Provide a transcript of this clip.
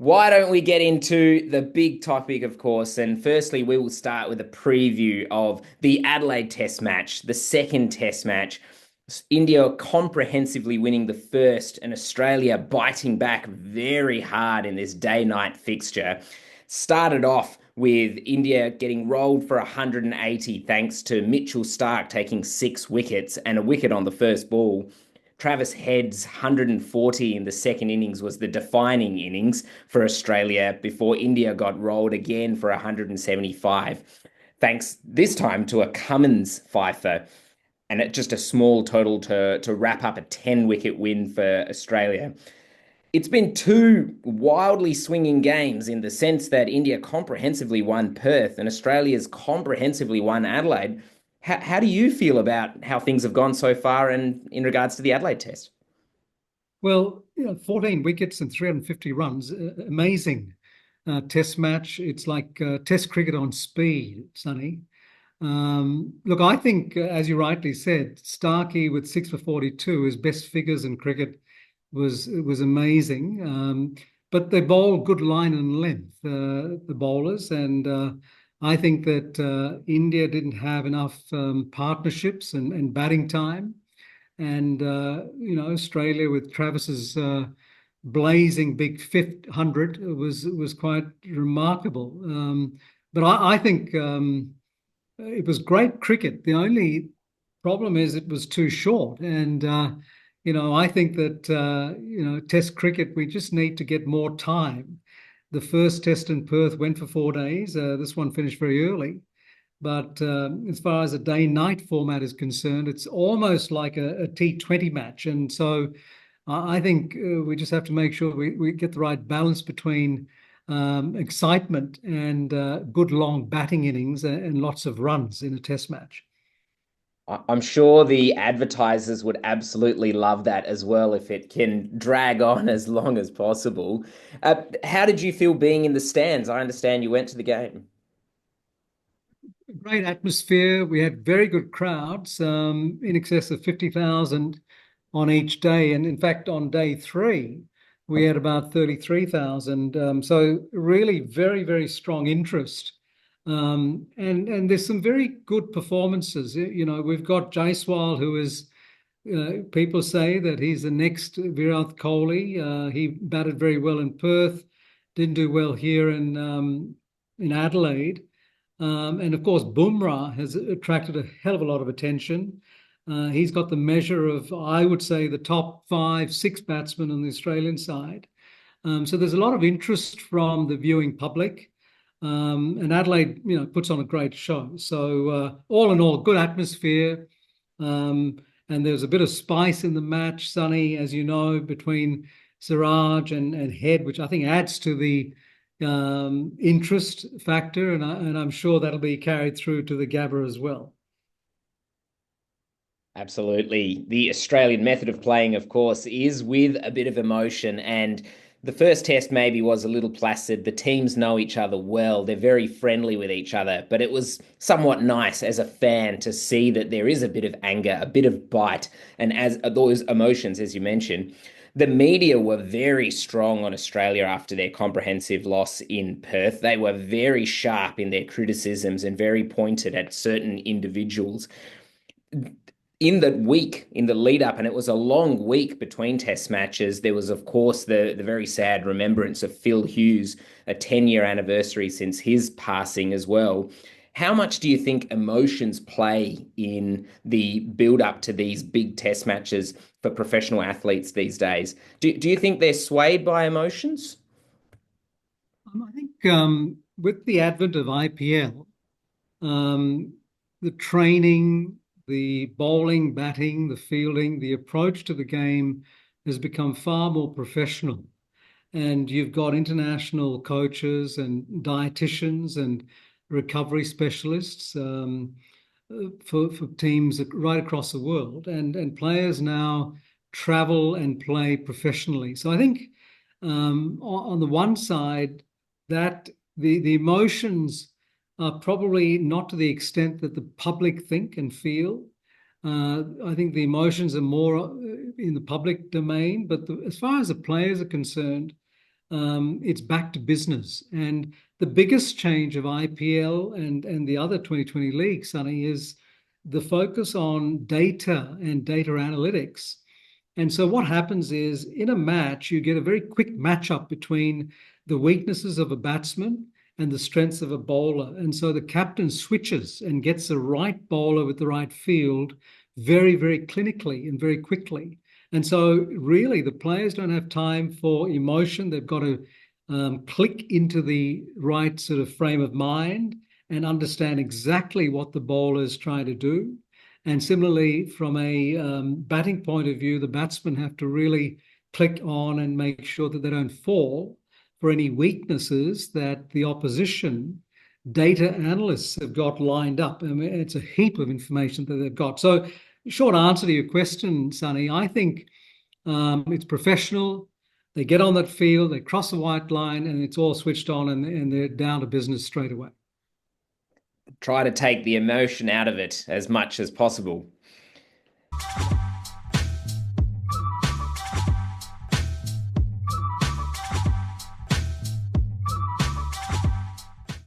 Why don't we get into the big topic, of course? And firstly, we will start with a preview of the Adelaide Test match, the second Test match. India comprehensively winning the first, and Australia biting back very hard in this day-night fixture. Started off with India getting rolled for 180 thanks to Mitchell Starc taking 6 wickets and a wicket on the first ball. Travis Head's 140 in the second innings was the defining innings for Australia before India got rolled again for 175. Thanks this time to a Cummins fifer, and just a small total to wrap up a 10 wicket win for Australia. It's been two wildly swinging games in the sense that India comprehensively won Perth and Australia's comprehensively won Adelaide. How do you feel about how things have gone so far and in regards to the Adelaide Test? Well, 14 wickets and 350 runs, amazing test match. It's like test cricket on speed, Sunny. Look, I think, as you rightly said, Starkey with 6 for 42, his best figures in cricket was amazing. But they bowl good line and length, the bowlers, and I think that India didn't have enough partnerships and batting time. And Australia with Travis's blazing big 500 was quite remarkable. But I think it was great cricket. The only problem is it was too short. And I think that Test cricket, we just need to get more time. The first test in Perth went for 4 days. This one finished very early. But as far as a day-night format is concerned, it's almost like a T20 match. And so I think we just have to make sure we get the right balance between excitement and good long batting innings and lots of runs in a test match. I'm sure the advertisers would absolutely love that as well if it can drag on as long as possible. How did you feel being in the stands? I understand you went to the game. Great atmosphere. We had very good crowds, in excess of 50,000 on each day. And in fact, on day three, we had about 33,000. So really very, very strong interest. And there's some very good performances. We've got Jaiswal, who is, people say that he's the next Virat Kohli. He batted very well in Perth, didn't do well here in Adelaide. And of course, Bumrah has attracted a hell of a lot of attention. He's got the measure of, I would say, the top 5, 6 batsmen on the Australian side. So there's a lot of interest from the viewing public. And Adelaide, puts on a great show. So all in all, good atmosphere. And there's a bit of spice in the match, Sunny, as you know, between Siraj and Head, which I think adds to the interest factor, and I'm sure that'll be carried through to the Gabba as well. Absolutely. The Australian method of playing, of course, is with a bit of emotion. And the first test maybe was a little placid. The teams know each other well. They're very friendly with each other. But it was somewhat nice as a fan to see that there is a bit of anger, a bit of bite, and as those emotions, as you mentioned. The media were very strong on Australia after their comprehensive loss in Perth. They were very sharp in their criticisms and very pointed at certain individuals. In the week, in the lead up, and it was a long week between test matches, there was, of course, the very sad remembrance of Phil Hughes, a 10-year anniversary since his passing as well. How much do you think emotions play in the build up to these big test matches for professional athletes these days? Do you think they're swayed by emotions? I think with the advent of IPL, the training, the bowling, batting, the fielding, the approach to the game has become far more professional. And you've got international coaches and dietitians and recovery specialists for teams right across the world. And players now travel and play professionally. So I think on the one side, that the emotions are probably not to the extent that the public think and feel. I think the emotions are more in the public domain, but as far as the players are concerned, it's back to business. And the biggest change of IPL and the other 2020 leagues, Sonny, is the focus on data and data analytics. And so what happens is in a match, you get a very quick matchup between the weaknesses of a batsman and the strengths of a bowler. And so the captain switches and gets the right bowler with the right field very, very clinically and very quickly. And so really the players don't have time for emotion. They've got to click into the right sort of frame of mind and understand exactly what the bowler is trying to do. And similarly, from a batting point of view, the batsmen have to really click on and make sure that they don't fall for any weaknesses that the opposition data analysts have got lined up. I mean, it's a heap of information that they've got. So, short answer to your question, Sonny, I think it's professional. They get on that field, they cross the white line, and it's all switched on, and they're down to business straight away. Try to take the emotion out of it as much as possible.